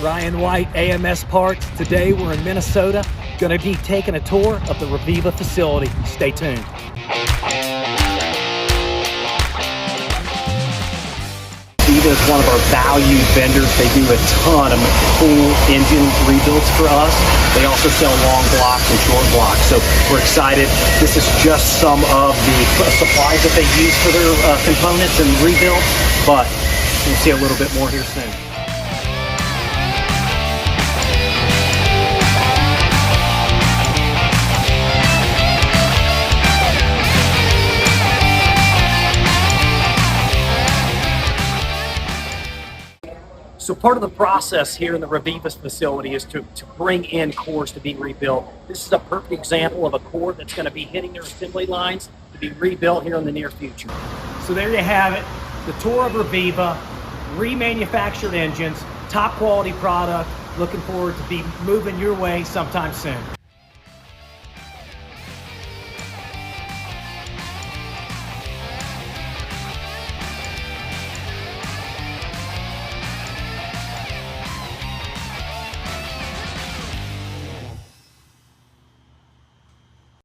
Ryan White, AMS Parts. Today we're in Minnesota. Going to be taking a tour of the Reviva facility. Stay tuned. Reviva is one of our valued vendors. They do a ton of full engine rebuilds for us. They also sell long blocks and short blocks. So we're excited. This is just some of the supplies that they use for their components and rebuilds, but we'll see a little bit more here soon. So part of the process here in the Reviva facility is to bring in cores to be rebuilt. This is a perfect example of a core that's going to be hitting their assembly lines to be rebuilt here in the near future. So there you have it, the tour of Reviva, remanufactured engines, top quality product. Looking forward to be moving your way sometime soon.